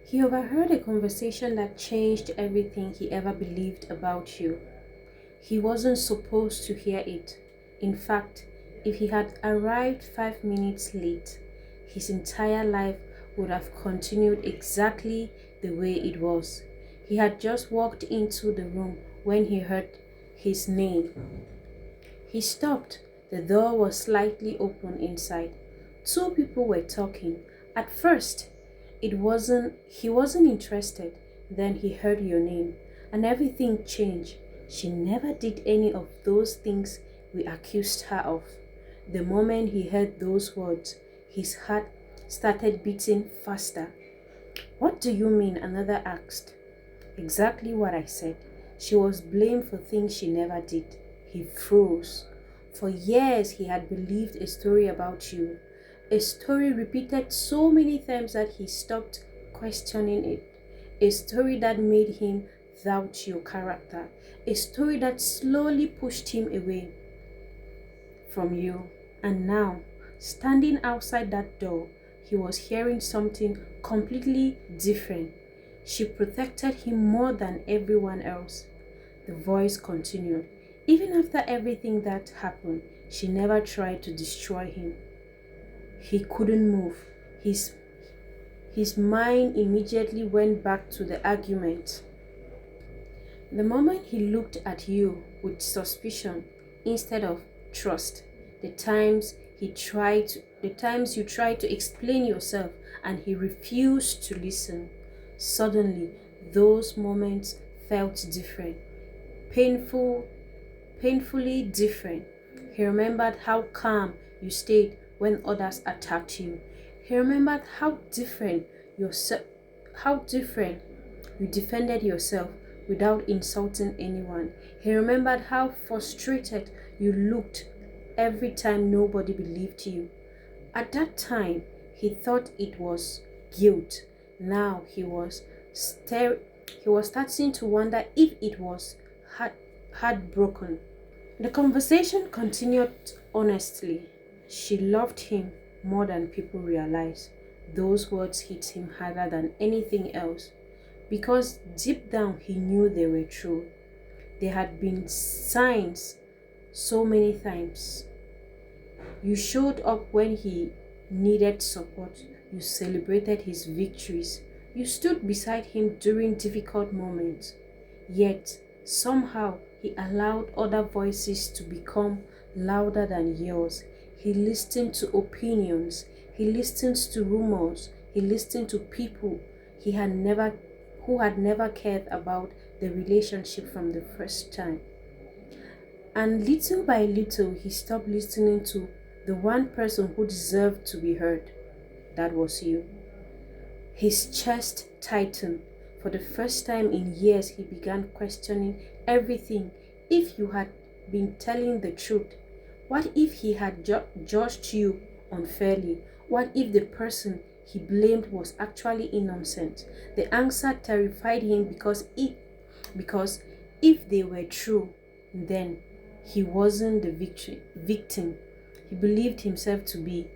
He overheard a conversation that changed everything he ever believed about you. He wasn't supposed to hear it. In fact, if he had arrived 5 minutes late, his entire life would have continued exactly the way it was. He had just walked into the room when he heard his name. He stopped. The door was slightly open inside. Two people were talking. At first, he wasn't interested. Then he heard your name and everything changed. She never did any of those things we accused her of. The moment he heard those words, his heart started beating faster. What do you mean? Another asked. Exactly what I said. She was blamed for things she never did. He froze. For years he had believed a story about you. A story repeated so many times that he stopped questioning it. A story that made him doubt your character. A story that slowly pushed him away from you. And now, standing outside that door, he was hearing something completely different. She protected him more than everyone else. The voice continued. Even after everything that happened, she never tried to destroy him. He couldn't move. His mind immediately went back to the argument. The moment he looked at you with suspicion instead of trust, the times you tried to explain yourself and he refused to listen. Suddenly, those moments felt different, painful, painfully different. He remembered how calm you stayed when others attacked you. He remembered how different you defended yourself without insulting anyone. He remembered how frustrated you looked every time nobody believed you. At that time, he thought it was guilt. Now he was starting to wonder if it was heartbroken. The conversation continued honestly. She loved him more than people realized. Those words hit him harder than anything else because deep down he knew they were true. There had been signs so many times. You showed up when he needed support. You celebrated his victories. You stood beside him during difficult moments. Yet, somehow, he allowed other voices to become louder than yours. He listened to opinions. He listened to rumors. He listened to people he had never who had never cared about the relationship from the first time. And little by little, he stopped listening to the one person who deserved to be heard. That was you. His chest tightened. For the first time in years, he began questioning everything. If you had been telling the truth, what if he had judged you unfairly? What if the person he blamed was actually innocent? The answer terrified him because if they were true, then he wasn't the victim he believed himself to be.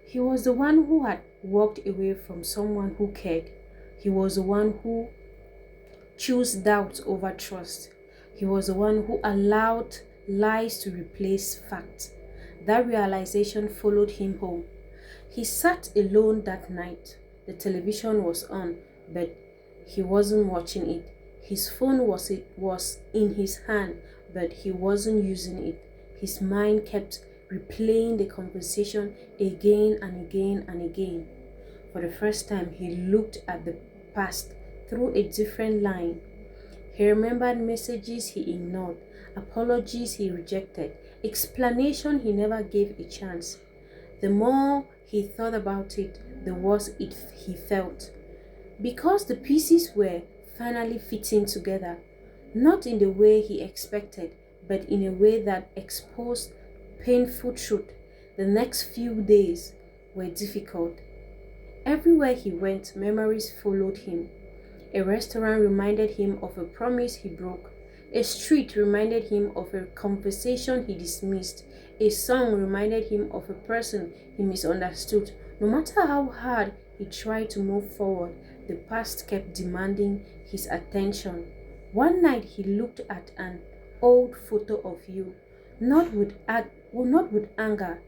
He was the one who had walked away from someone who cared. He was the one who chose doubt over trust. He was the one who allowed lies to replace facts. That realization followed him home. He sat alone that night. The television was on, but he wasn't watching it. His phone was in his hand, but he wasn't using it. His mind kept replaying the conversation again and again and again. For the first time, he looked at the past through a different line. He remembered messages he ignored, apologies he rejected, explanation he never gave a chance. The more he thought about it, the worse he felt. Because the pieces were finally fitting together, not in the way he expected, but in a way that exposed painful truth. The next few days were difficult. Everywhere he went, memories followed him. A restaurant reminded him of a promise he broke. A street reminded him of a conversation he dismissed. A song reminded him of a person he misunderstood. No matter how hard he tried to move forward, the past kept demanding his attention. One night he looked at an old photo of you, not with anger,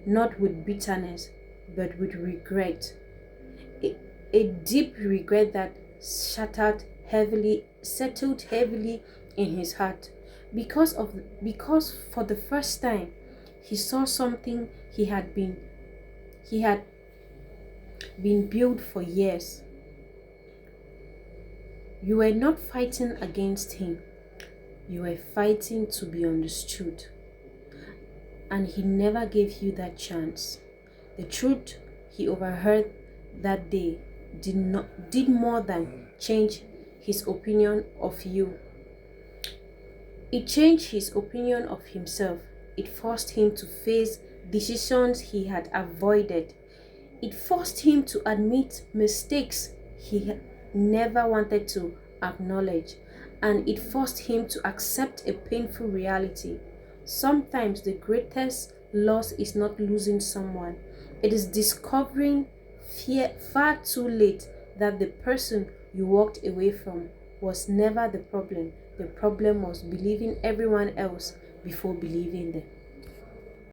not with bitterness, but with regret. A, a deep regret that settled heavily in his heart. Because for the first time he saw something he had been built for years. You were not fighting against him, you were fighting to be understood. And he never gave you that chance. The truth he overheard that day did more than change his opinion of you. It changed his opinion of himself. It forced him to face decisions he had avoided. It forced him to admit mistakes he never wanted to acknowledge. And it forced him to accept a painful reality. Sometimes the greatest loss is not losing someone, it is discovering far too late that the person you walked away from was never the problem. The problem was believing everyone else before believing them.